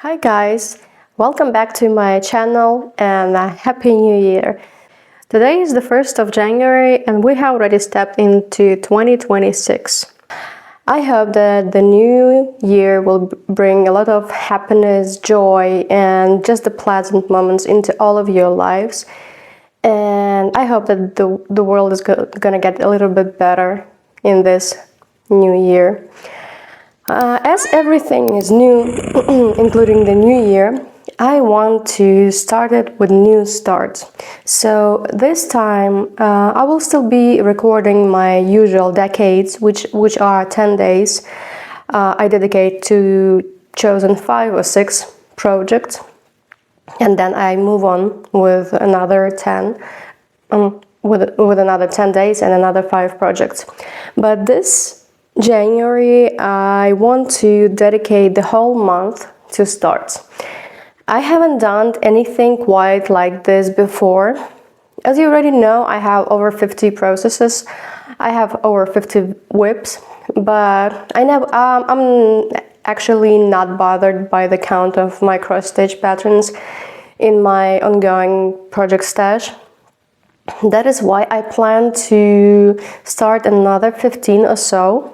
Hi guys, welcome back to my channel and Happy New Year. Today is the 1st of January and we have already stepped into 2026. I hope that the new year will bring a lot of happiness, joy and just the pleasant moments into all of your lives. And I hope that the world is gonna get a little bit better in this new year. As everything is new, including the new year, I want to start it with new starts. So this time I will still be recording my usual decades, which are 10 days. I dedicate to chosen 5 or 6 projects, and then I move on with another 10, with another 10 days and another 5 projects. But this January, I want to dedicate the whole month to starts. I haven't done anything quite like this before. As you already know, I have over 50 processes. I have over 50 whips, but I'm actually not bothered by the count of my cross-stitch patterns in my ongoing project stash. That is why I plan to start another 15 or so.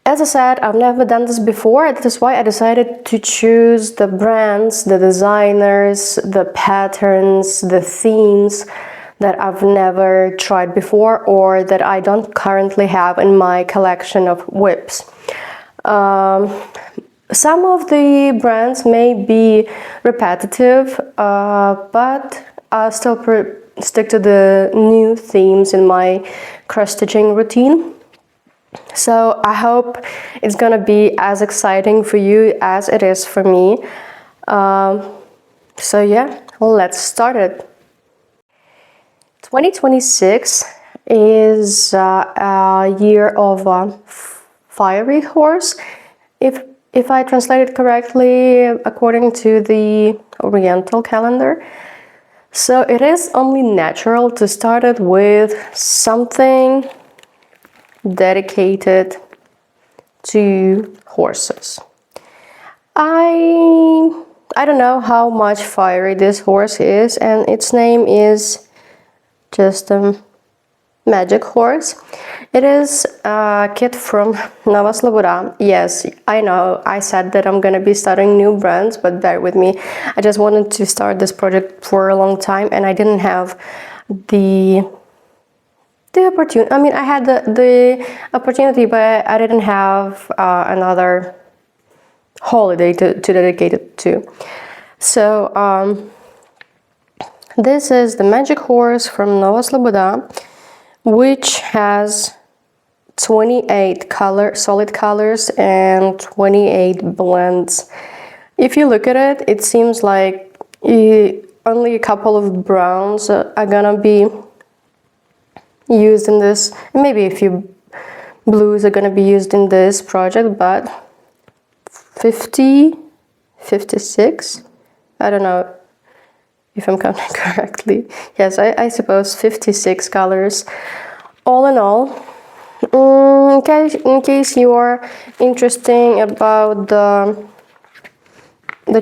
As I said, I've never done this before. That is why I decided to choose the brands, the designers, the patterns, the themes that I've never tried before or that I don't currently have in my collection of whips. Some of the brands may be repetitive, but I'll still stick to the new themes in my cross-stitching routine. So I hope it's gonna be as exciting for you as it is for me. So yeah, let's start it. 2026 is a year of a fiery horse, if I translate it correctly, according to the Oriental calendar. So it is only natural to start it with something dedicated to horses. I don't know how much fiery this horse is, and its name is just a magic horse. It is a kit from Nova Sloboda. Yes, I know, I said that I'm gonna be starting new brands, but bear with me. I just wanted to start this project for a long time and I didn't have the opportunity. I mean, I had the opportunity, but I didn't have another holiday to dedicate it to. So this is the magic horse from Nova Sloboda, which has 28 solid colors and 28 blends. If you look at it, it seems like only a couple of browns are gonna be used in this. Maybe a few blues are gonna be used in this project, but 50, 56, I don't know if I'm counting correctly. Yes, I suppose 56 colors. All in all, in case you are interested about the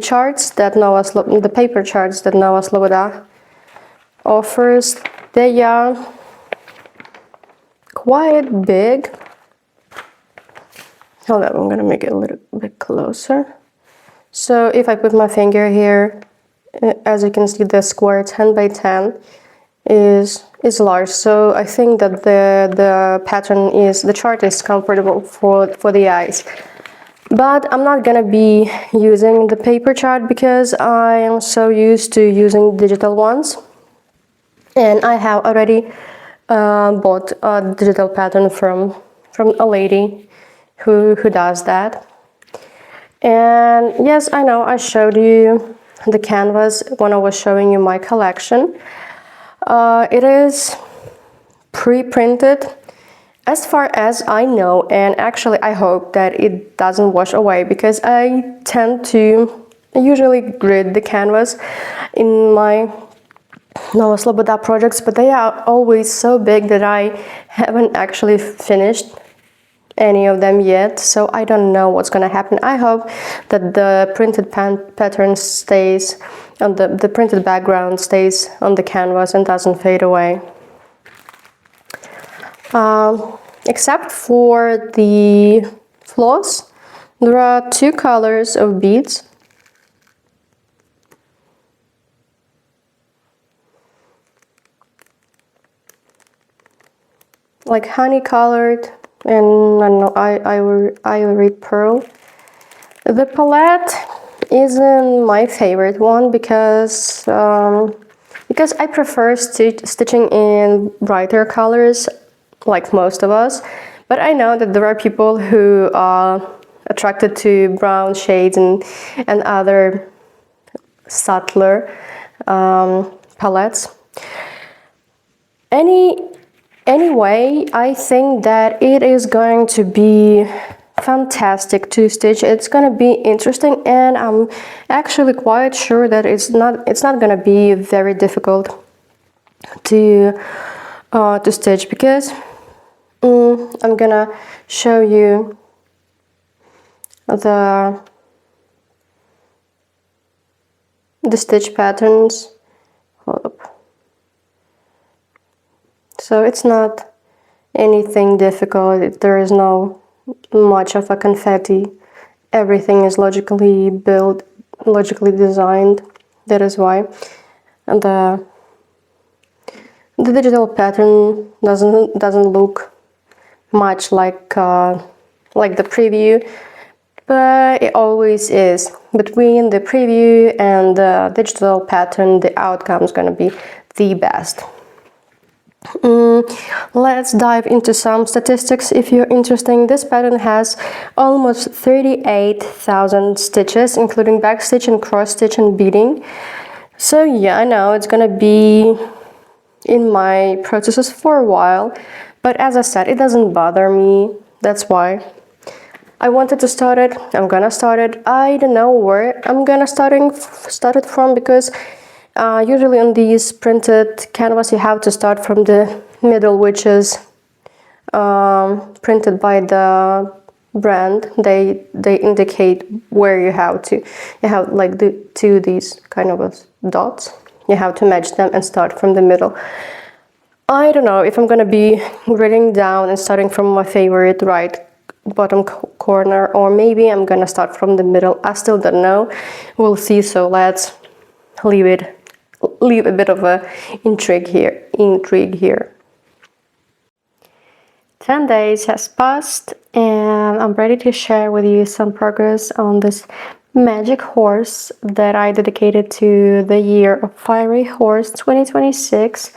charts that the paper charts that Nova Sloboda offers, they are quite big. Hold on, I'm gonna make it a little bit closer. So if I put my finger here, as you can see, the square 10 by 10 is large. So I think that the chart is comfortable for the eyes. But I'm not gonna be using the paper chart because I am so used to using digital ones, and I have already bought a digital pattern from a lady who does that. And yes, I know I showed you the canvas when I was showing you my collection. It is pre-printed as far as I know, and actually I hope that it doesn't wash away because I tend to usually grid the canvas in my Nova Sloboda projects, but they are always so big that I haven't actually finished any of them yet, so I don't know what's gonna happen. I hope that the printed pattern stays on the printed background stays on the canvas and doesn't fade away. Except for the floss, there are two colors of beads. Like honey colored and I don't know, ivory pearl. The palette isn't my favorite one because I prefer stitching in brighter colors, like most of us. But I know that there are people who are attracted to brown shades and other subtler palettes. Anyway, I think that it is going to be fantastic to stitch. It's going to be interesting, and I'm actually quite sure that it's not going to be very difficult to stitch, because I'm gonna show you the stitch patterns. Hold up. So it's not anything difficult. There is no much of a confetti. Everything is logically built, logically designed. That is why. And the digital pattern doesn't look much like the preview, but it always is. Between the preview and the digital pattern, the outcome is going to be the best. Let's dive into some statistics if you're interested. This pattern has almost 38,000 stitches, including backstitch and cross stitch and beading. So yeah, I know it's gonna be in my processes for a while, but as I said, it doesn't bother me. That's why I wanted to start it. I'm gonna start it. I don't know where I'm gonna start it from, because usually on these printed canvas you have to start from the middle, which is printed by the brand. They indicate where you have like these kind of dots. You have to match them and start from the middle. I don't know if I'm gonna be grading down and starting from my favorite right bottom corner, or maybe I'm gonna start from the middle. I still don't know. We'll see. So let's leave a bit of a intrigue here. 10 days has passed and I'm ready to share with you some progress on this magic horse that I dedicated to the year of Fiery Horse 2026.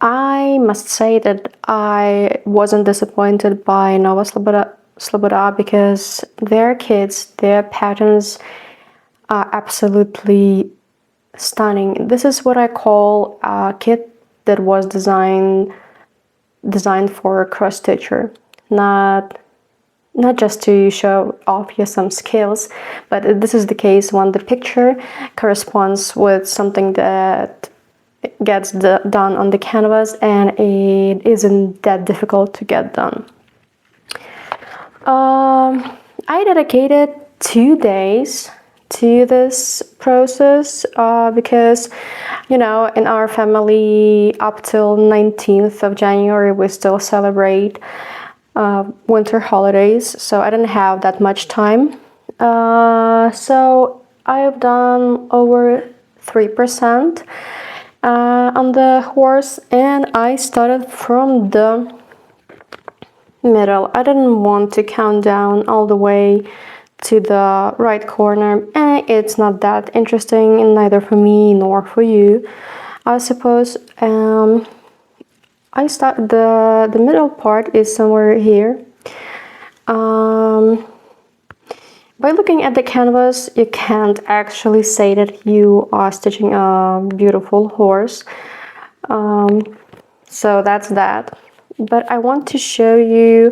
I must say that I wasn't disappointed by Nova Sloboda, because their patterns are absolutely stunning. This is what I call a kit that was designed for a cross stitcher, not just to show off some skills, but this is the case when the picture corresponds with something that gets done on the canvas and it isn't that difficult to get done. I dedicated 2 days to this process because, in our family up till 19th of January we still celebrate winter holidays, so I didn't have that much time. So I've done over 3% on the horse, and I started from the middle. I didn't want to count down all the way to the right corner, and it's not that interesting, and neither for me nor for you, I suppose. I start the middle part is somewhere here. By looking at the canvas, you can't actually say that you are stitching a beautiful horse. So that's that. But I want to show you,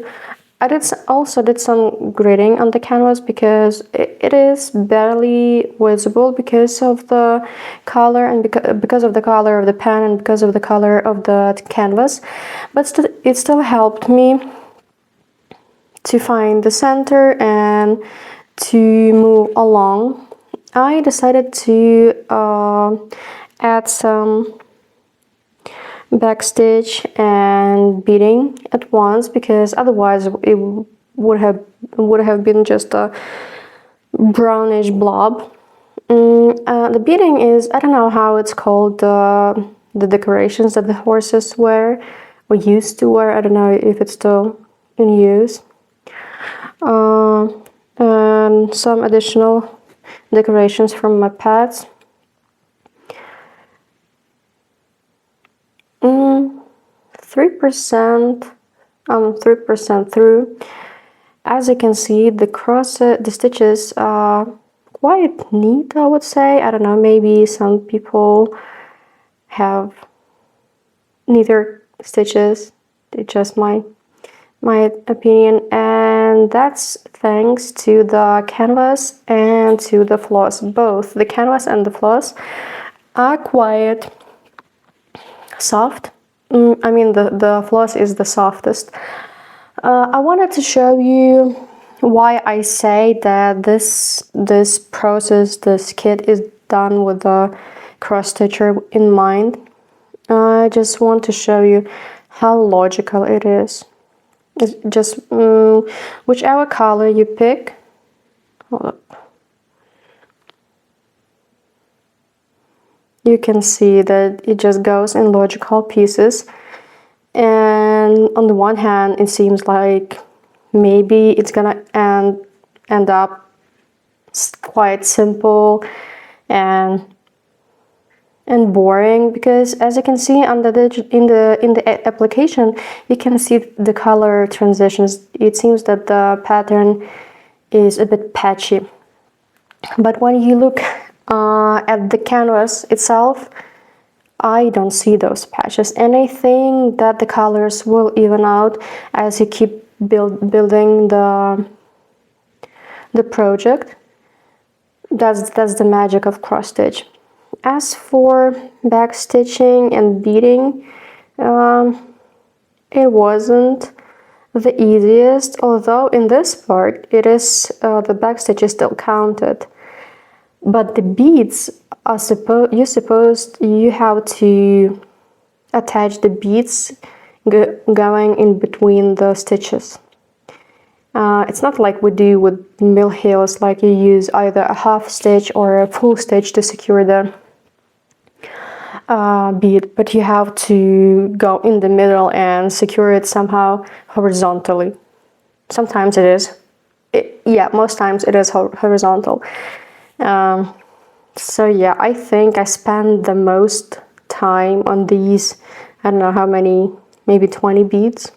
I also did some grading on the canvas because it is barely visible because of the color and because of the color of the pen and because of the color of the canvas. But it still helped me to find the center and to move along, I decided to add some backstitch and beading at once, because otherwise it would have been just a brownish blob. The beading is, I don't know how it's called, the decorations that the horses wear or used to wear. I don't know if it's still in use. And some additional decorations from my pets. 3%. I'm 3% through. As you can see, the stitches are quite neat, I would say. I don't know, maybe some people have neater stitches. It's just my opinion, and that's thanks to the canvas and to the floss. Both the canvas and the floss are quite soft. I mean, the floss is the softest. I wanted to show you why I say that this process, this kit is done with the cross stitcher in mind. I just want to show you how logical it is. It's just whichever color you pick. Hold up. You can see that it just goes in logical pieces. And on the one hand, it seems like maybe it's gonna end up quite simple and boring, because as you can see in the application, you can see the color transitions. It seems that the pattern is a bit patchy, but when you look at the canvas itself, I don't see those patches, and I think that the colors will even out as you keep building the project. That's the magic of cross stitch. As for back stitching and beading, it wasn't the easiest, although in this part it is the back stitch is still counted. But the beads are you have to attach the beads going in between the stitches. It's not like we do with mill heels, like you use either a half stitch or a full stitch to secure the bead, but you have to go in the middle and secure it somehow horizontally. Sometimes it is. Most times it is horizontal. So yeah, I think I spent the most time on these, I don't know how many, maybe 20 beads.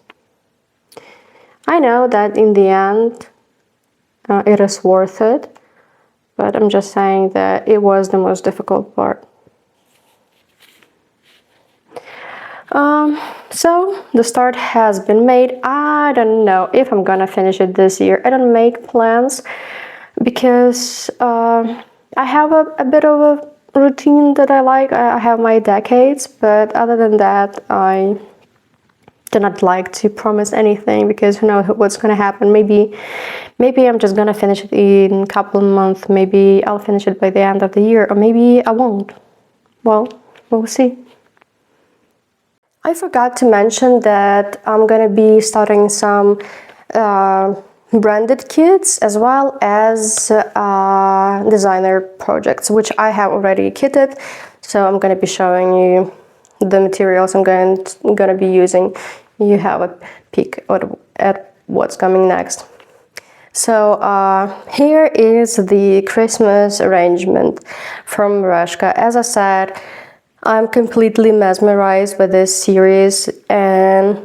I know that in the end it is worth it, but I'm just saying that it was the most difficult part. So the start has been made. I don't know if I'm gonna finish it this year. I don't make plans because I have a bit of a routine that I like. I have my decades, but other than that, I do not like to promise anything, because who knows what's gonna happen. Maybe I'm just gonna finish it in a couple of months. Maybe I'll finish it by the end of the year, or maybe I won't. Well, we'll see. I forgot to mention that I'm gonna be starting some branded kits as well as designer projects, which I have already kitted. So I'm gonna be showing you the materials I'm gonna be using. You have a peek at what's coming next. So here is the Christmas arrangement from Merejka. As I said, I'm completely mesmerized by this series, and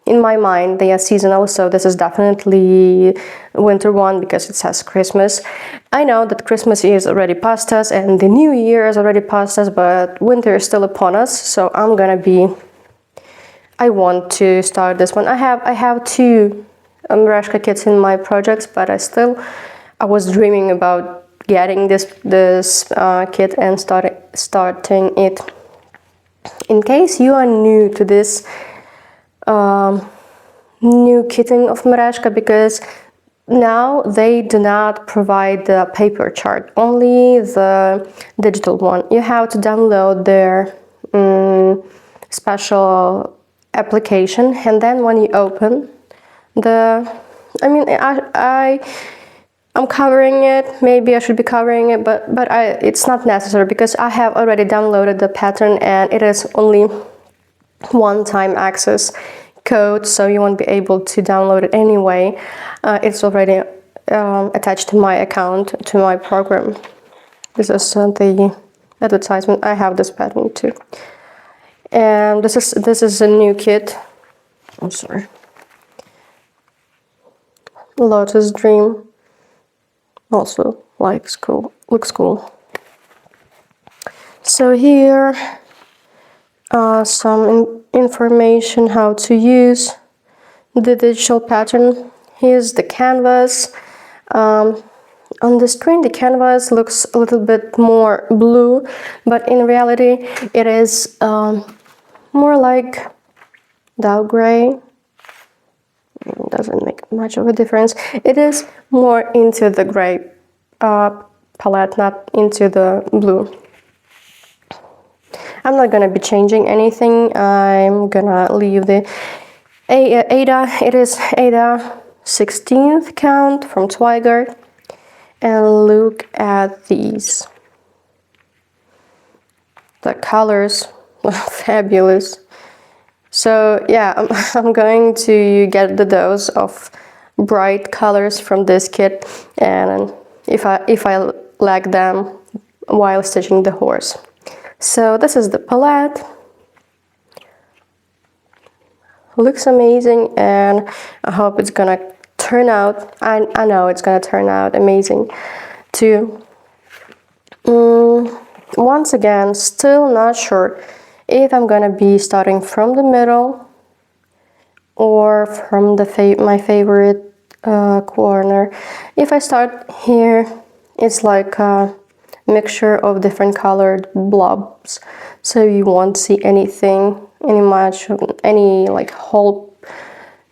in my mind they are seasonal, so this is definitely winter one because it says Christmas. I know that Christmas is already past us and the New Year is already past us, but winter is still upon us, so I want to start this one. I have two Merejka kits in my projects, but I was dreaming about getting this kit and starting it. In case you are new to this new kitting of Merejka, because now they do not provide the paper chart, only the digital one. You have to download their special application, and then when you open I'm covering it. Maybe I should be covering it, but it's not necessary, because I have already downloaded the pattern and it is only one-time access code, so you won't be able to download it anyway. It's already attached to my account, to my program. This is the advertisement. I have this pattern too, and this is a new kit. I'm sorry. Lotus Dream. Also looks cool. So here some information how to use the digital pattern. Here's the canvas. On the screen the canvas looks a little bit more blue, but in reality it is more like dull gray. Doesn't make much of a difference. It is more into the gray palette, not into the blue. I'm not gonna be changing anything. I'm gonna leave the Ada. It is Ada 16th count from Zweigart. And look at these. The colors are fabulous. So yeah, I'm going to get the dose of bright colors from this kit, and if I lack them while stitching the horse. So this is the palette. Looks amazing, and I hope it's gonna turn out. I know it's gonna turn out amazing too. Once again, still not sure if I'm gonna be starting from the middle or from the my favorite corner. If I start here, it's like a mixture of different colored blobs, so you won't see anything, any like whole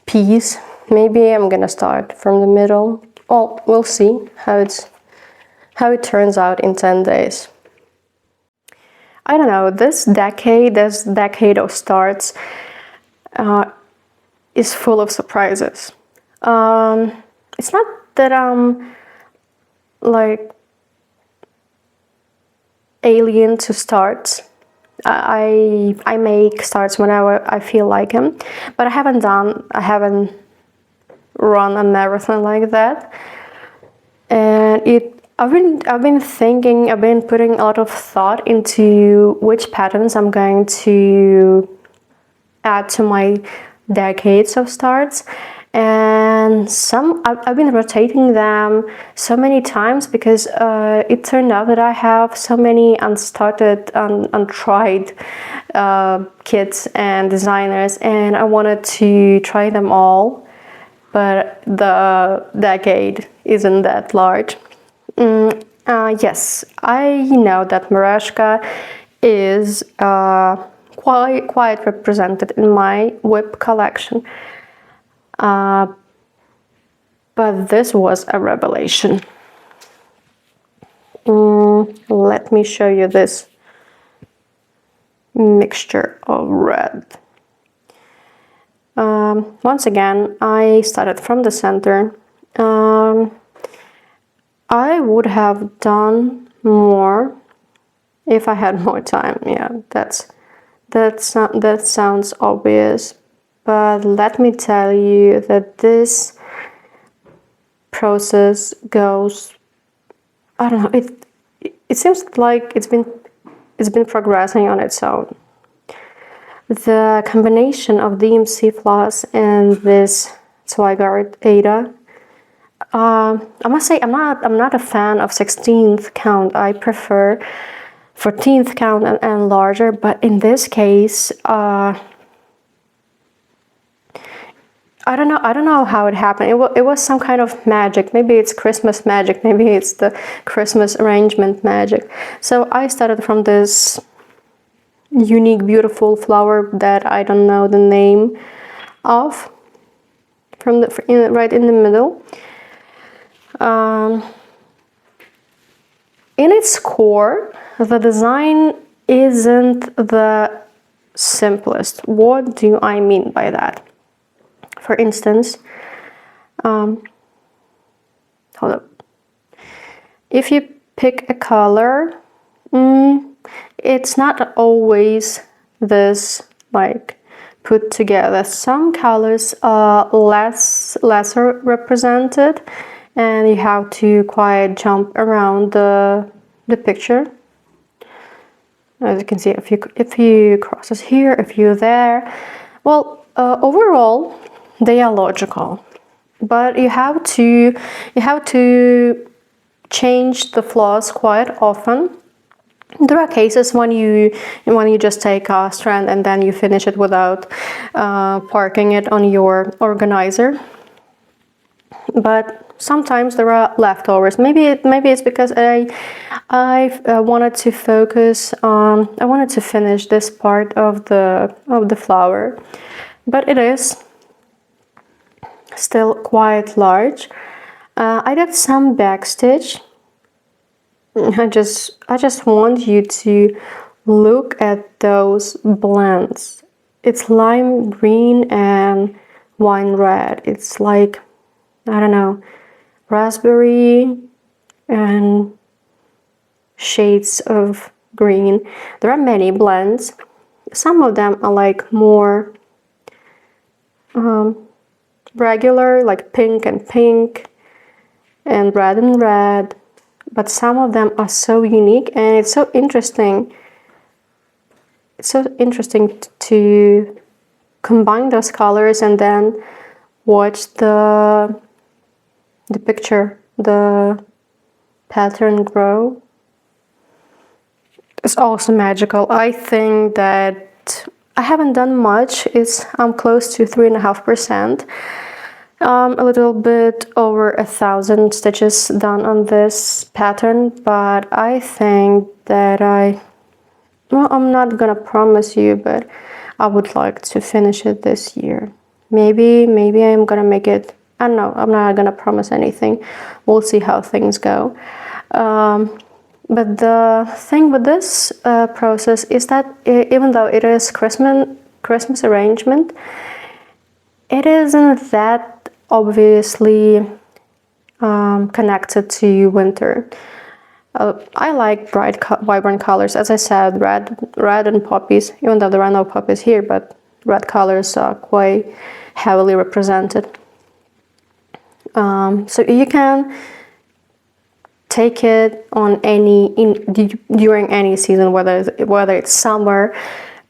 piece. Maybe I'm gonna start from the middle. Well, we'll see how it turns out in 10 days. I don't know, this decade of starts is full of surprises. It's not that I'm like alien to starts. I make starts whenever I feel like them, but I haven't run a marathon like that. And I've been putting a lot of thought into which patterns I'm going to add to my decades of starts, and I've been rotating them so many times, because it turned out that I have so many unstarted, untried kits and designers, and I wanted to try them all, but the decade isn't that large. Yes, I know that Merejka is quite represented in my whip collection, but this was a revelation. Let me show you this mixture of red. Once again, I started from the center. I would have done more if I had more time. Yeah, that sounds obvious, but let me tell you that this process goes, I don't know, it seems like it's been progressing on its own. The combination of DMC floss and this Zweigart Ada, I must say I'm not a fan of 16th count. I prefer 14th count and larger, but in this case, I don't know how it happened. It was some kind of magic. Maybe it's Christmas magic. Maybe it's the Christmas arrangement magic. So I started from this unique, beautiful flower that I don't know the name of. from right in the middle. In its core, the design isn't the simplest. What do I mean by that? For instance, hold up. If you pick a color, it's not always this like put together. Some colors are lesser represented, and you have to quite jump around the picture. As you can see, if you crosses here, if you're there, well, overall they are logical, but you have to change the floss quite often. There are cases when you just take a strand and then you finish it without parking it on your organizer. But sometimes there are leftovers. Maybe it's because I wanted to focus on, I wanted to finish this part of the flower, but it is still quite large. I did some backstitch. I just want you to look at those blends. It's lime green and wine red. It's like, I don't know, raspberry and shades of green. There are many blends. Some of them are like more regular, like pink and red. But some of them are so unique, and it's so interesting. It's so interesting to combine those colors and then watch the picture, the pattern grow. It's also magical. I think that I haven't done much. I'm close to 3.5%. A little bit over 1,000 stitches done on this pattern, but I think that I'm not gonna promise you, but I would like to finish it this year. Maybe I'm gonna make it, I don't know, I'm not gonna promise anything. We'll see how things go. But the thing with this process is that even though it is Christmas arrangement, it isn't that obviously connected to winter. I like bright, vibrant colors. As I said, red and poppies, even though there are no poppies here, but red colors are quite heavily represented. So you can take it on during any season, whether it's summer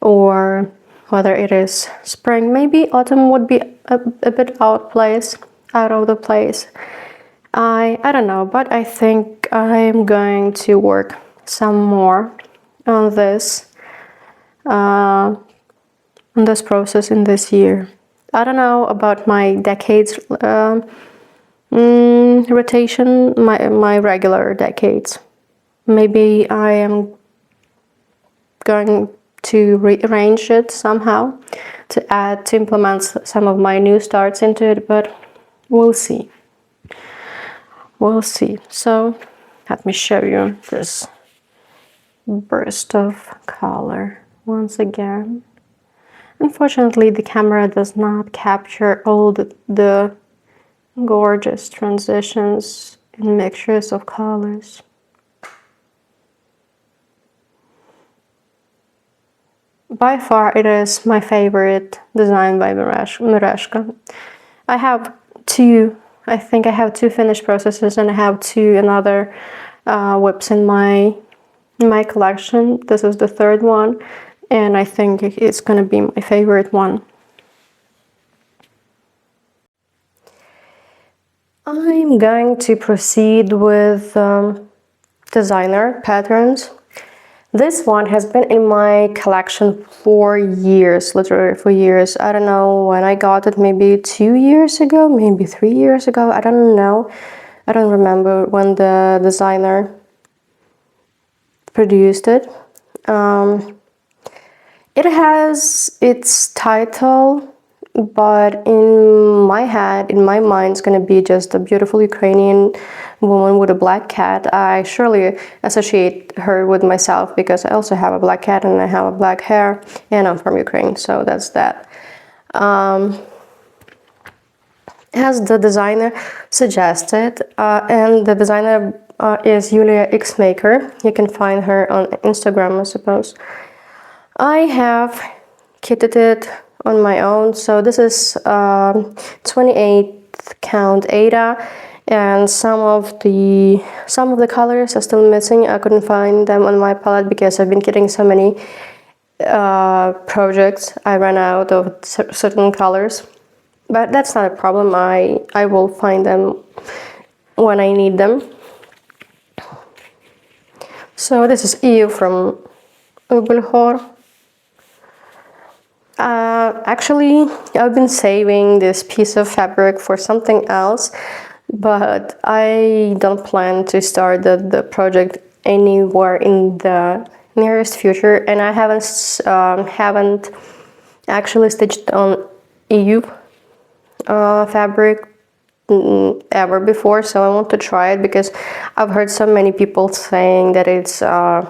or whether it is spring. Maybe autumn would be a bit out of the place. I don't know, but I think I'm going to work some more on this process in this year. I don't know about my decades rotation, my regular decades. Maybe I am going to rearrange it somehow to implement some of my new starts into it, but we'll see. So let me show you this burst of color once again. Unfortunately, the camera does not capture all the gorgeous transitions and mixtures of colors. By far, it is my favorite design by Merejka. I have two finished processes, and I have two another whips in my collection. This is the third one, and I think it's going to be my favorite one. I'm going to proceed with designer patterns. This one has been in my collection for years, literally for years. I don't know when I got it, maybe 2 years ago, maybe 3 years ago. I don't know. I don't remember when the designer produced it. It has its title but in my head, in my mind, it's gonna be just a beautiful Ukrainian woman with a black cat. I surely associate her with myself because I also have a black cat and I have a black hair, and I'm from Ukraine, so that's that. As the designer suggested, and the designer is Yulia xmaker. You can find her on Instagram, I suppose. I have kitted it on my own. So this is 28 count Ada, and some of the colors are still missing. I couldn't find them on my palette because I've been kitting so many projects. I ran out of certain colors. But that's not a problem. I will find them when I need them. So this is EU from Ubelhor. Actually, I've been saving this piece of fabric for something else, but I don't plan to start the project anywhere in the nearest future, and I haven't actually stitched on EU fabric ever before, so I want to try it because I've heard so many people saying that it's a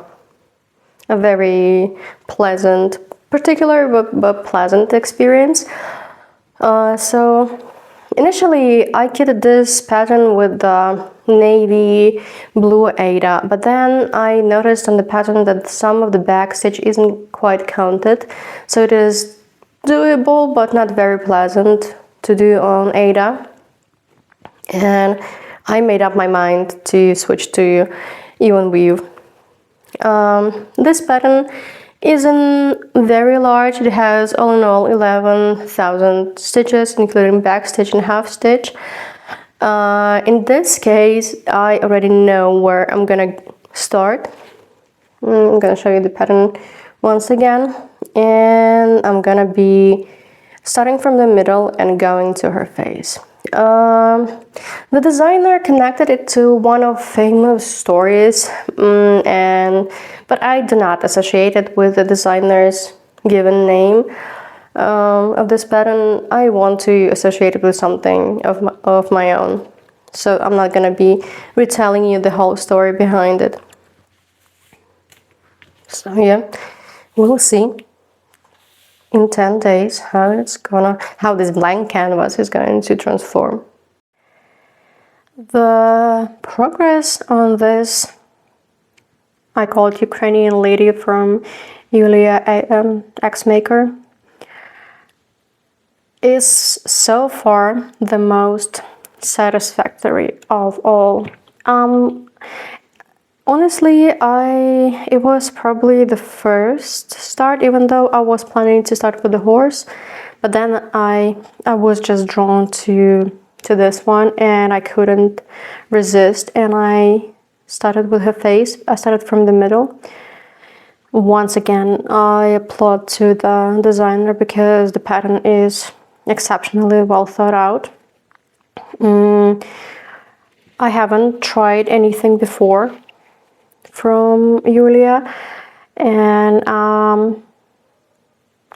very pleasant, particular but pleasant experience. So initially I kitted this pattern with the navy blue Ada, but then I noticed on the pattern that some of the back stitch isn't quite counted, so it is doable but not very pleasant to do on Ada, and I made up my mind to switch to even weave. This pattern isn't very large. It has all in all 11,000 stitches, including back stitch and half stitch. In this case, I already know where I'm gonna start. I'm gonna show you the pattern once again, and I'm gonna be starting from the middle and going to her face. The designer connected it to one of famous stories, but I do not associate it with the designer's given name of this pattern. I want to associate it with something of my own, so I'm not gonna be retelling you the whole story behind it. So yeah, we'll see in 10 days how this blank canvas is going to transform. The progress on this, I call it Ukrainian lady from Yulia xmaker, is so far the most satisfactory of all. Honestly, it was probably the first start, even though I was planning to start with the horse, but then I was just drawn to this one and I couldn't resist, and I started with her face. I started from the middle. Once again, I applaud to the designer because the pattern is exceptionally well thought out. I haven't tried anything before from Yulia, and I'm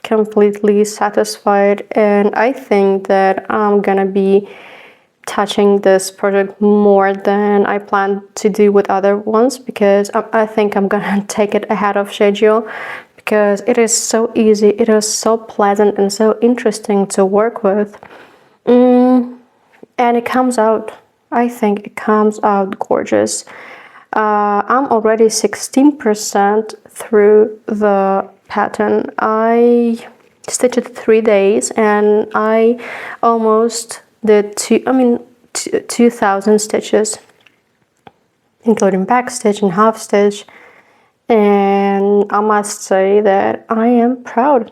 completely satisfied, and I think that I'm gonna be touching this project more than I plan to do with other ones, because I think I'm gonna take it ahead of schedule because it is so easy, it is so pleasant and so interesting to work with, and it comes out, I think it comes out gorgeous. I'm already 16% through the pattern. I stitched it 3 days and I almost did 2,000 stitches, including back stitch and half stitch, and I must say that I am proud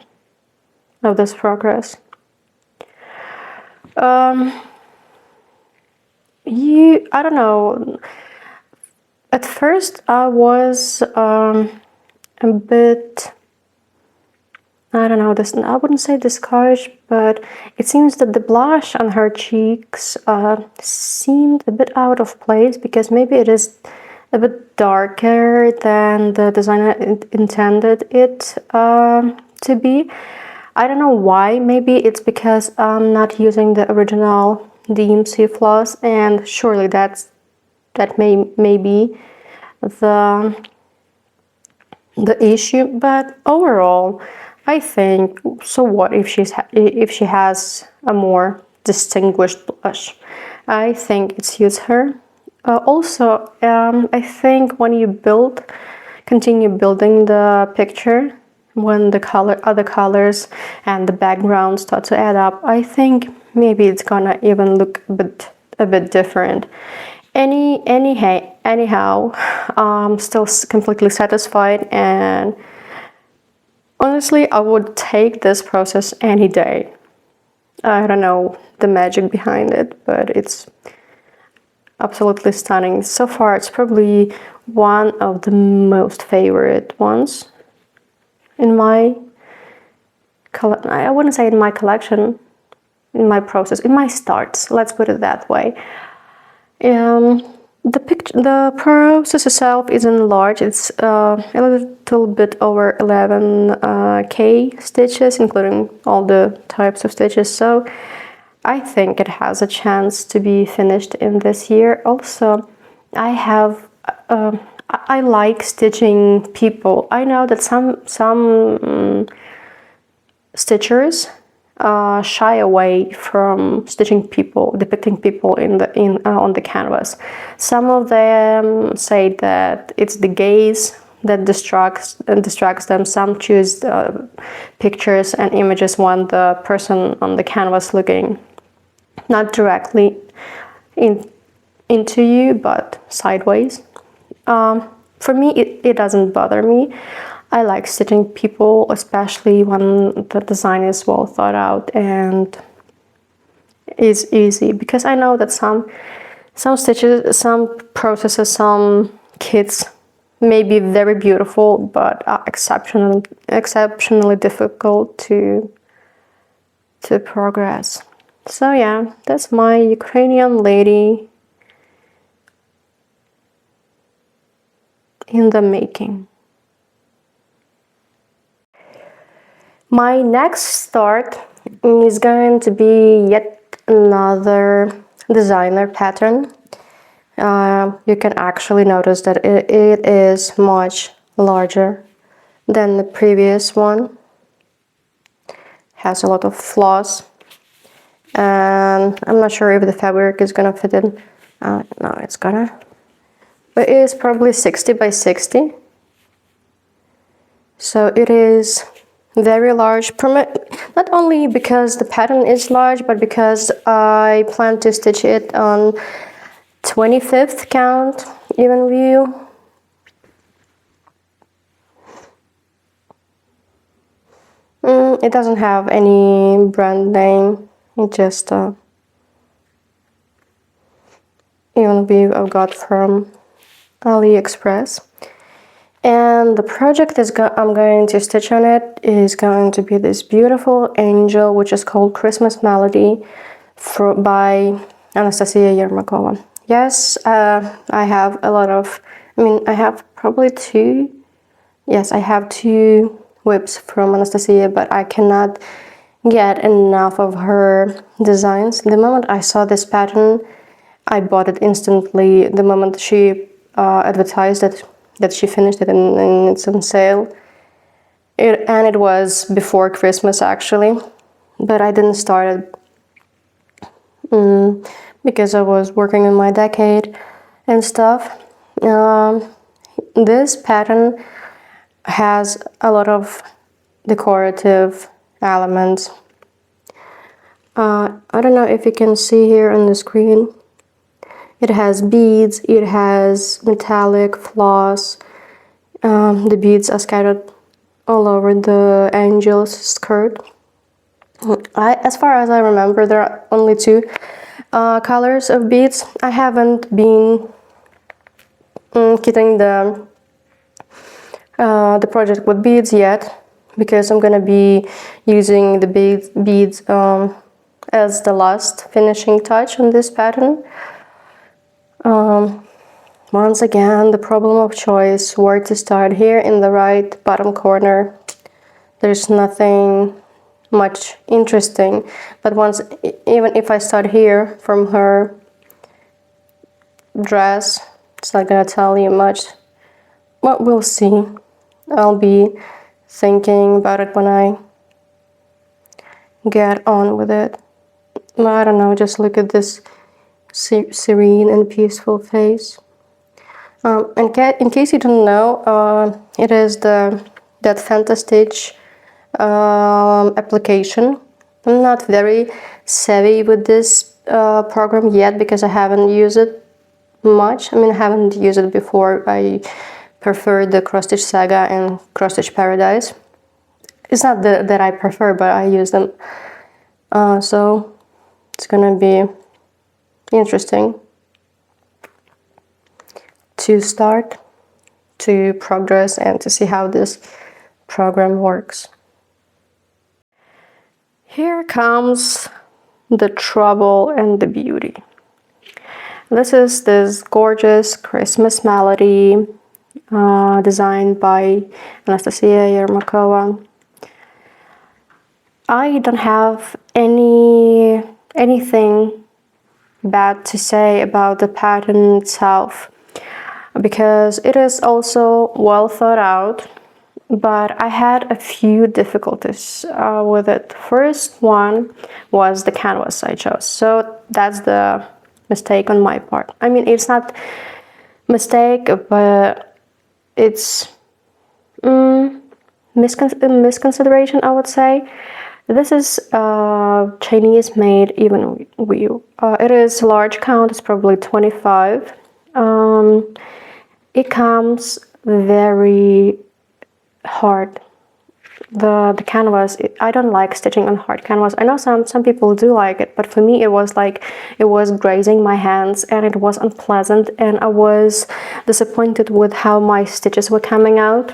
of this progress. I don't know. At first, I was a bit, I don't know, I wouldn't say discouraged, but it seems that the blush on her cheeks seemed a bit out of place, because maybe it is a bit darker than the designer intended it to be. I don't know why. Maybe it's because I'm not using the original DMC floss, and surely that may be the issue. But overall, I think, so what if she has a more distinguished blush? I think it suits her. Also, I think when you continue building the picture, when the other colors and the background start to add up, I think maybe it's gonna even look a bit different. Anyhow, I'm still completely satisfied, and honestly, I would take this process any day. I don't know the magic behind it, but it's absolutely stunning. So far, it's probably one of the most favorite ones in my I wouldn't say in my collection, in my process, in my starts. Let's put it that way. The process itself isn't large. It's a little bit over 11k stitches, including all the types of stitches. So I think it has a chance to be finished in this year. Also, I like stitching people. I know that some stitchers shy away from stitching people, depicting people on the canvas. Some of them say that it's the gaze that distracts them. Some choose pictures and images when the person on the canvas looking not directly into you, but sideways. For me, it doesn't bother me. I like stitching people, especially when the design is well thought out and is easy, because I know that some stitches, some processes, some kits may be very beautiful, but are exceptionally difficult to progress. So yeah, that's my Ukrainian lady in the making. My next start is going to be yet another designer pattern. You can actually notice that it is much larger than the previous one. Has a lot of floss, and I'm not sure if the fabric is gonna fit in. No, it's gonna. But it is probably 60 by 60. So it is very large, not only because the pattern is large, but because I plan to stitch it on 25th count even view. It doesn't have any brand name, it's just even view I've got from AliExpress. And the project I'm going to stitch on it is going to be this beautiful angel, which is called Christmas Melody by Anastasiia Yermakova. Yes, I have a lot of, I have probably two. Yes, I have two whips from Anastasiia, but I cannot get enough of her designs. The moment I saw this pattern, I bought it instantly. The moment she advertised that she finished it and it's on sale. And it was before Christmas actually, but I didn't start it because I was working in my decade and stuff. This pattern has a lot of decorative elements. I don't know if you can see here on the screen. It has beads, it has metallic floss. The beads are scattered all over the angel's skirt. As far as I remember, there are only two colors of beads. I haven't been kitting the project with beads yet, because I'm gonna be using the beads as the last finishing touch on this pattern. Once again, the problem of choice, where to start. Here in the right bottom corner, there's nothing much interesting. But once, even if I start here from her dress, it's not gonna tell you much. Well, we'll see. I'll be thinking about it when I get on with it. I don't know, just look at this serene and peaceful face. In case you don't know, it is that Fantastitch application. I'm not very savvy with this program yet because I haven't used it much. I mean, I haven't used it before. I prefer the Cross Stitch Saga and Cross Stitch Paradise. It's not that I prefer, but I use them. So it's gonna be interesting to start, to progress, and to see how this program works. Here comes the trouble and the beauty. This is this gorgeous Christmas melody designed by Anastasiia Yermakova. I don't have anything bad to say about the pattern itself because it is also well thought out, but I had a few difficulties with it. First one was the canvas I chose, so that's the mistake on my part. I mean, it's not mistake, but it's misconsideration, I would say. This is Chinese made even wheel. It is large count, it's probably 25. It comes very hard. The canvas, I don't like stitching on hard canvas. I know some people do like it, but for me it was grazing my hands and it was unpleasant, and I was disappointed with how my stitches were coming out.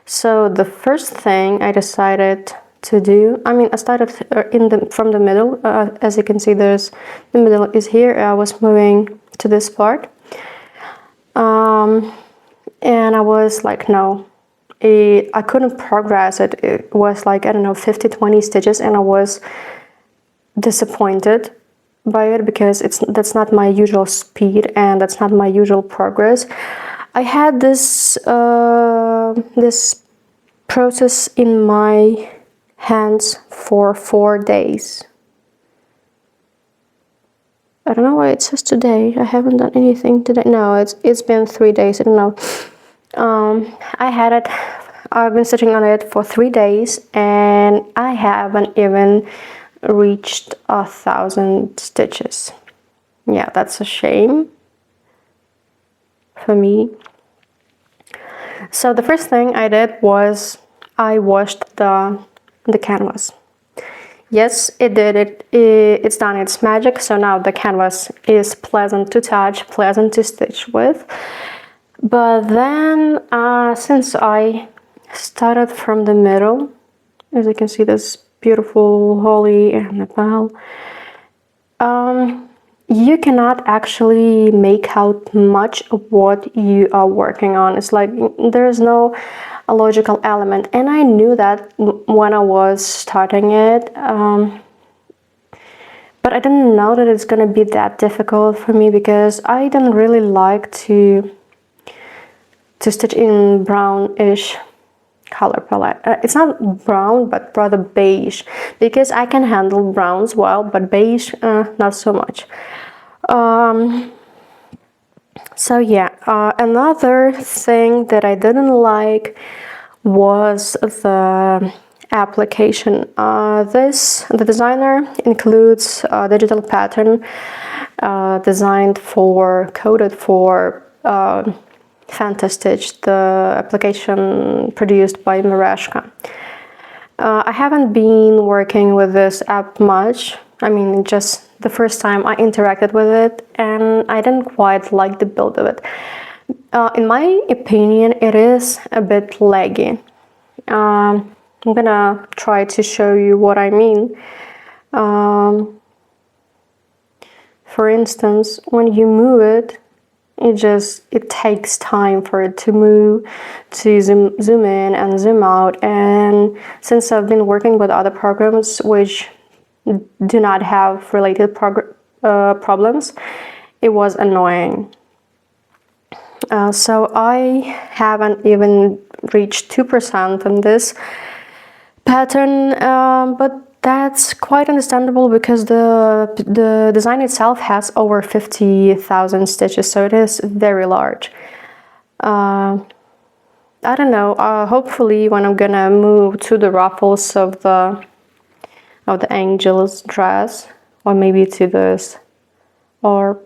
So the first thing I decided to do, I mean, I started from the middle. As you can see, the middle is here. I was moving to this part, and I was like, no, I couldn't progress it. It was like, I don't know, 50-20 stitches, and I was disappointed by it because that's not my usual speed and that's not my usual progress. I had this this process in my hands for 4 days. I don't know why it says today. I haven't done anything today. No, it's been 3 days. I don't know. I've been sitting on it for 3 days and I haven't even reached 1,000 stitches. Yeah, that's a shame for me. So the first thing I did was I washed the canvas. Yes, it did it. It's done its magic. So now the canvas is pleasant to touch, pleasant to stitch with. But then, since I started from the middle, as you can see, this beautiful holly and Nepal, you cannot actually make out much of what you are working on. It's like there's no logical element, and I knew that when I was starting it, but I didn't know that it's gonna be that difficult for me because I don't really like to stitch in brownish color palette. It's not brown, but rather beige, because I can handle browns well, but beige, not so much. So yeah, another thing that I didn't like was the application. The designer includes a digital pattern coded for Fantastitch, the application produced by Merejka. I haven't been working with this app much. I mean, just the first time I interacted with it, and I didn't quite like the build of it. In my opinion, it is a bit laggy. I'm gonna try to show you what I mean. For instance, when you move it, it takes time for it to move, to zoom in and zoom out. And since I've been working with other programs which do not have related problems, it was annoying. So I haven't even reached 2% in this pattern, but that's quite understandable because the design itself has over 50,000 stitches, so it is very large. I don't know, hopefully when I'm gonna move to the ruffles of the angel's dress, or maybe to this, or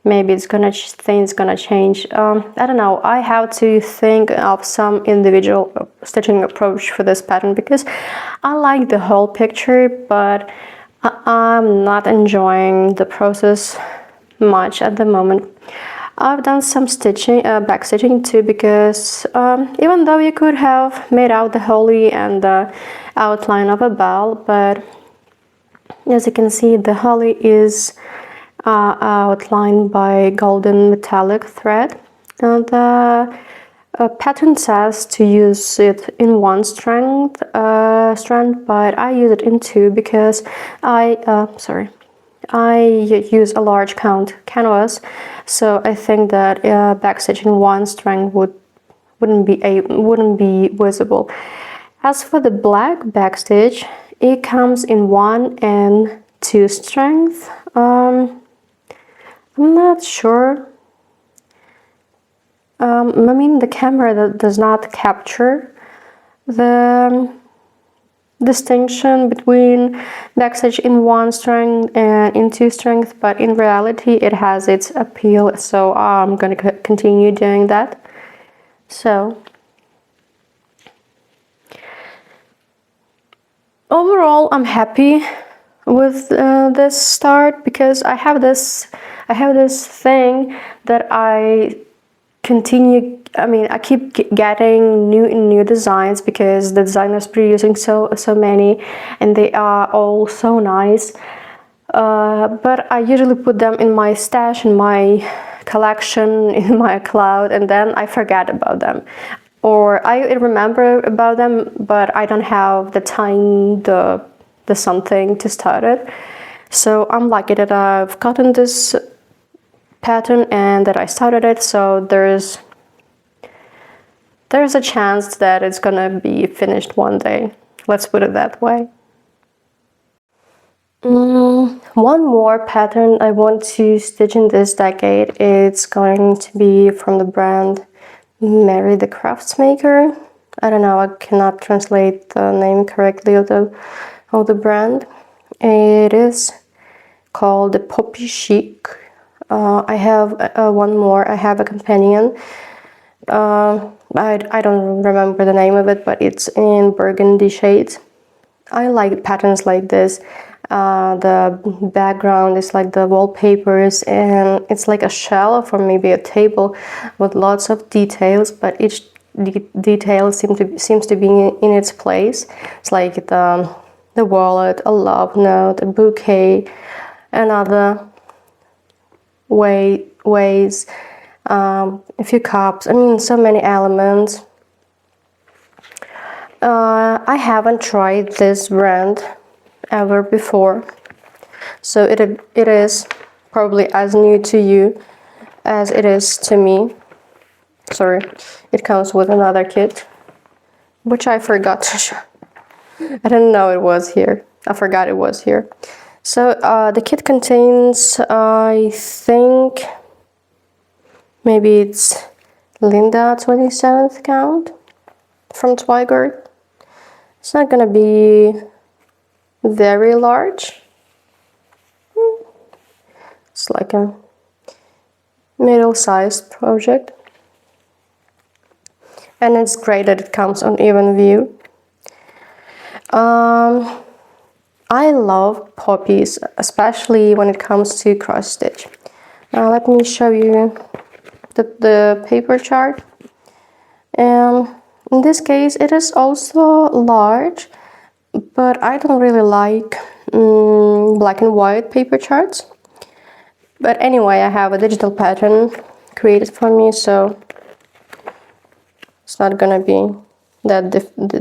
maybe things gonna change. I don't know. I have to think of some individual stitching approach for this pattern because I like the whole picture, but I'm not enjoying the process much at the moment. I've done some stitching, back stitching too, because even though you could have made out the holly and the outline of a bell, but as you can see, the holly is outlined by golden metallic thread, and the pattern says to use it in one strand, but I use it in two because I use a large count canvas, so I think that backstitching one strand wouldn't be visible. As for the black backstitch, it comes in 1 and 2 strength. I'm not sure. I mean, the camera does not capture the distinction between backstitch in 1 strength and in 2 strength, but in reality it has its appeal, so I'm gonna continue doing that. So overall, I'm happy with this start because I have this thing that I keep getting new designs because the designers producing so many, and they are all so nice. But I usually put them in my stash, in my collection, in my cloud, and then I forget about them. Or I remember about them, but I don't have the time, the something to start it. So I'm lucky that I've gotten this pattern and that I started it, so there's a chance that it's gonna be finished one day. Let's put it that way. One more pattern I want to stitch in this decade. It's going to be from the brand Marya the Craftsmaker. I don't know, I cannot translate the name correctly of the brand. It is called the Poppy Chic. I have one more. I have a companion. I don't remember the name of it, but it's in burgundy shades. I like patterns like this. The background is like the wallpapers, and it's like a shelf or maybe a table with lots of details, but each detail seems to be in its place. It's like the wallet, a love note, a bouquet, another ways, a few cups. I mean, so many elements. I haven't tried this brand ever before, so it is probably as new to you as it is to me. Sorry, it comes with another kit, which I forgot to show. I didn't know it was here. I forgot it was here. So the kit contains, I think, maybe it's Linda 27th count from Twigert. It's not gonna be very large. It's like a middle-sized project. And it's great that it comes on even view. I love poppies, especially when it comes to cross stitch. Now let me show you the paper chart. In this case, it is also large, but I don't really like black and white paper charts. But anyway, I have a digital pattern created for me, so it's not gonna be that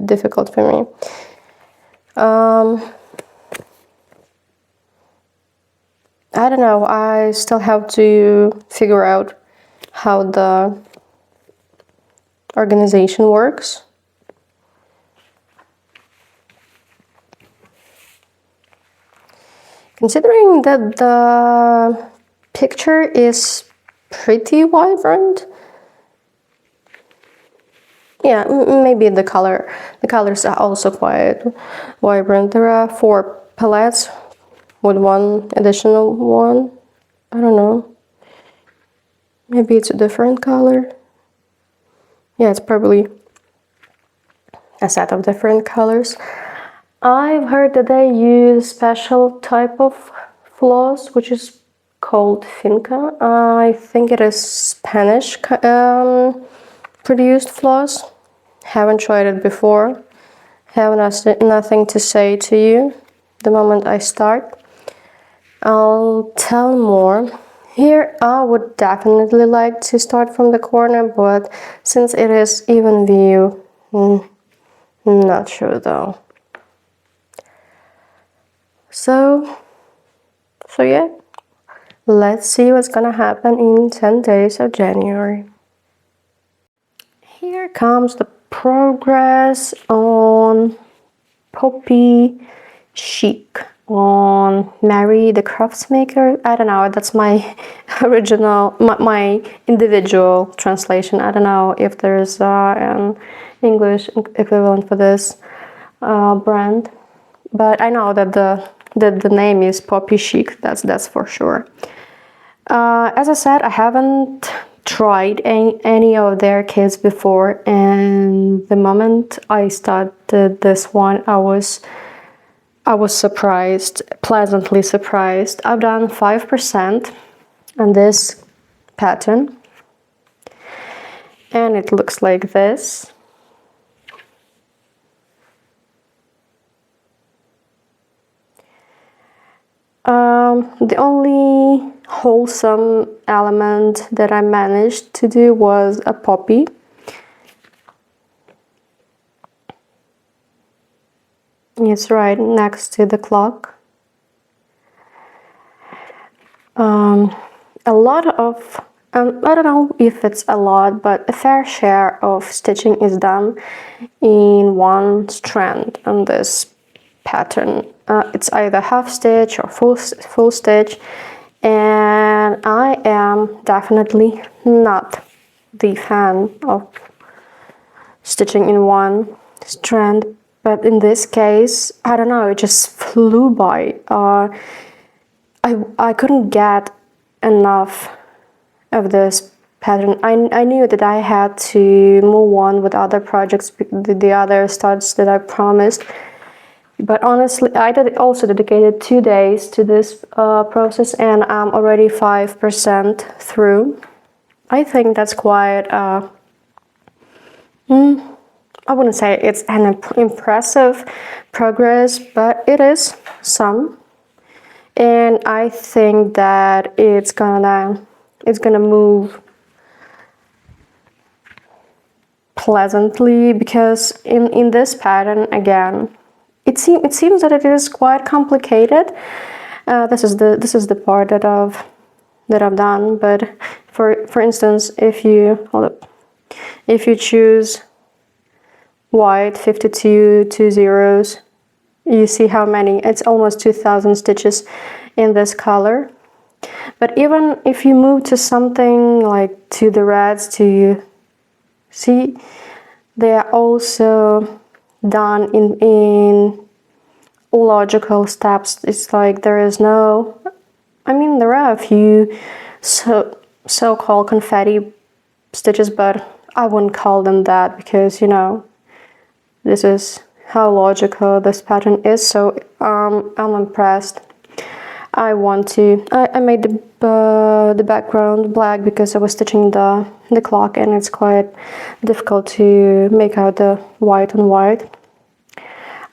difficult for me. I don't know, I still have to figure out how the organization works. Considering that the picture is pretty vibrant, yeah, maybe the colors are also quite vibrant. There are 4 palettes with one additional one. I don't know. Maybe it's a different color. Yeah, it's probably a set of different colors. I've heard that they use special type of floss, which is called Finca. I think it is Spanish produced floss. Haven't tried it before. Have nothing to say to you the moment I start. I'll tell more. Here I would definitely like to start from the corner, but since it is even view, not sure though. So yeah, let's see what's gonna happen in 10 days of January. Here comes the progress on Poppy Chic on Marya the Craftsmaker. I don't know, that's my original, my individual translation. I don't know if there's an English equivalent for this brand, but I know that the name is Poppy Chic, that's for sure. As I said, I haven't tried any of their kits before, and the moment I started this one, I was surprised, pleasantly surprised. I've done 5% on this pattern, and it looks like this. The only wholesome element that I managed to do was a poppy. It's right next to the clock. A lot of, I don't know if it's a lot, but a fair share of stitching is done in one strand on this pattern. It's either half stitch or full stitch, and I am definitely not the fan of stitching in one strand, but in this case, I don't know, it just flew by. I couldn't get enough of this pattern. I knew that I had to move on with other projects, the other starts that I promised. But honestly, I also dedicated 2 days to this process, and I'm already 5% through. I think that's quite, I wouldn't say it's an impressive progress, but it is some. And I think that it's gonna move pleasantly, because in this pattern, again, it seems that it is quite complicated. This is the part that I've done. But for instance, if you choose white 52 2 zeros, you see how many, it's almost 2,000 stitches in this color. But even if you move to something like to the reds, to see, they are also done in logical steps. It's like there is no, I mean, there are a few so-called confetti stitches, but I wouldn't call them that, because, you know, this is how logical this pattern is. So I'm impressed. I made the background black because I was stitching the clock, and it's quite difficult to make out the white on white.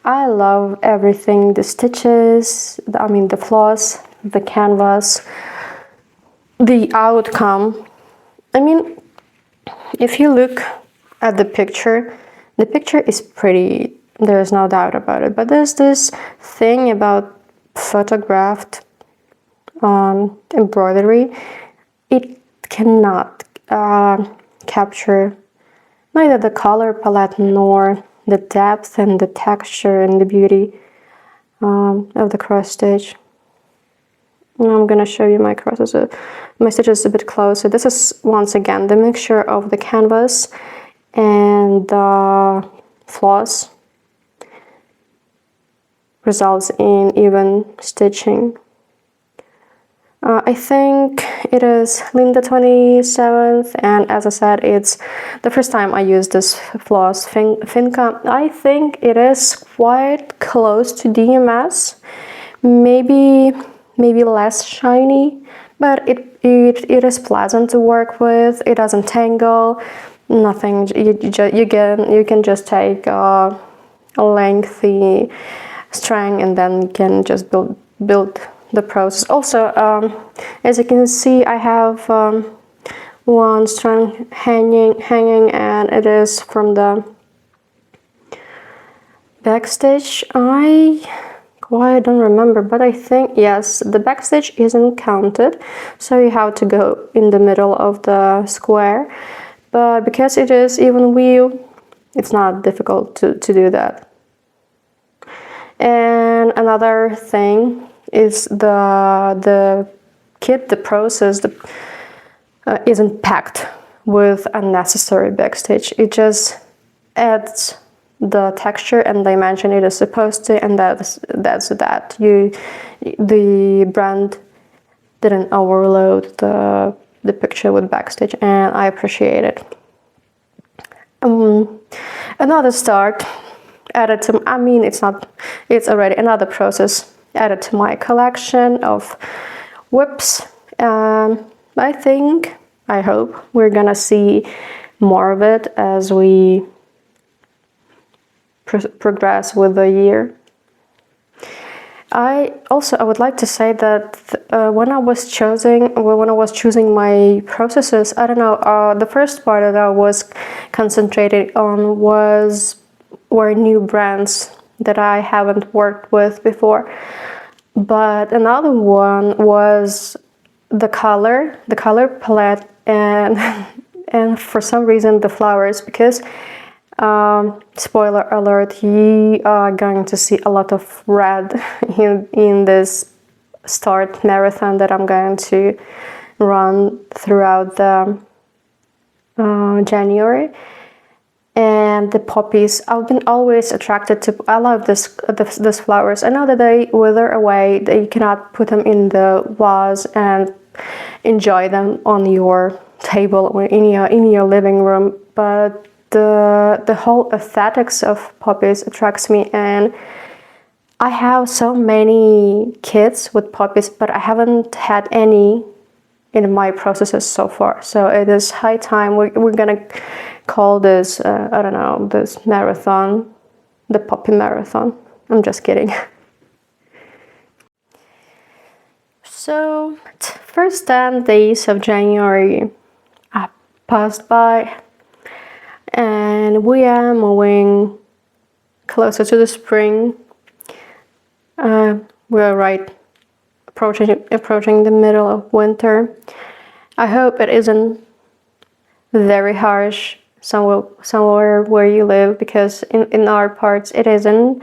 I love everything, the stitches, the floss, the canvas, the outcome, I mean, if you look at the picture is pretty, there's no doubt about it, but there's this thing about photographed embroidery. It cannot capture neither the color palette nor the depth and the texture and the beauty of the cross stitch. Now I'm gonna show you my crosses, my stitches a bit closer. This is once again the mixture of the canvas and the floss results in even stitching. I think it is Linda 27th, and as I said, it's the first time I used this floss, Finca. I think it is quite close to DMS, maybe less shiny, but it is pleasant to work with. It doesn't tangle, nothing. You can just take a lengthy string and then you can just build the process. Also, as you can see, I have one strand hanging, and it is from the back stitch. I don't remember, but I think yes, the back stitch isn't counted, so you have to go in the middle of the square. But because it is even wheel, it's not difficult to do that. And another thing is the kit, the process isn't packed with unnecessary backstitch. It just adds the texture and dimension it is supposed to, and that's that. The brand didn't overload the picture with backstitch, and I appreciate it. Another start added to, I mean, it's already another process added to my collection of whips. I hope we're gonna see more of it as we progress with the year. I would like to say that when I was choosing my processes, I don't know, the first part that I was concentrated on were new brands that I haven't worked with before. But another one was the color palette, and for some reason the flowers, because spoiler alert, you are going to see a lot of red in this start marathon that I'm going to run throughout the January. And the poppies, I've been always attracted to. I love these flowers. I know that they wither away, that you cannot put them in the vase and enjoy them on your table or in your living room, but the whole aesthetics of poppies attracts me, and I have so many kits with poppies, but I haven't had any in my processes so far. So it is high time. We're gonna call this I don't know, this marathon the poppy marathon. I'm just kidding. So first 10 days of January passed by, and we are moving closer to the spring. We are right approaching the middle of winter. I hope it isn't very harsh somewhere where you live, because in our parts it isn't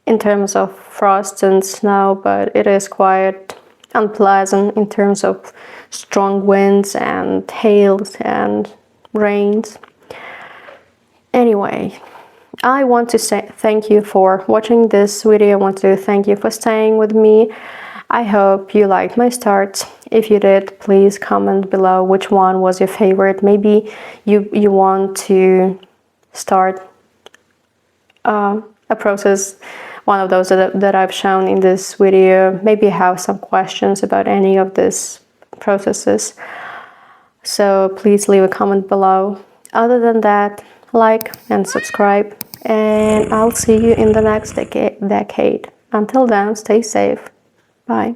in terms of frost and snow, but it is quite unpleasant in terms of strong winds and hails and rains. Anyway, I want to say thank you for watching this video. I want to thank you for staying with me. I hope you liked my starts. If you did, please comment below which one was your favorite. Maybe you want to start a process, one of those that I've shown in this video. Maybe you have some questions about any of these processes. So please leave a comment below. Other than that, like and subscribe, and I'll see you in the next decade. Until then, stay safe. Bye.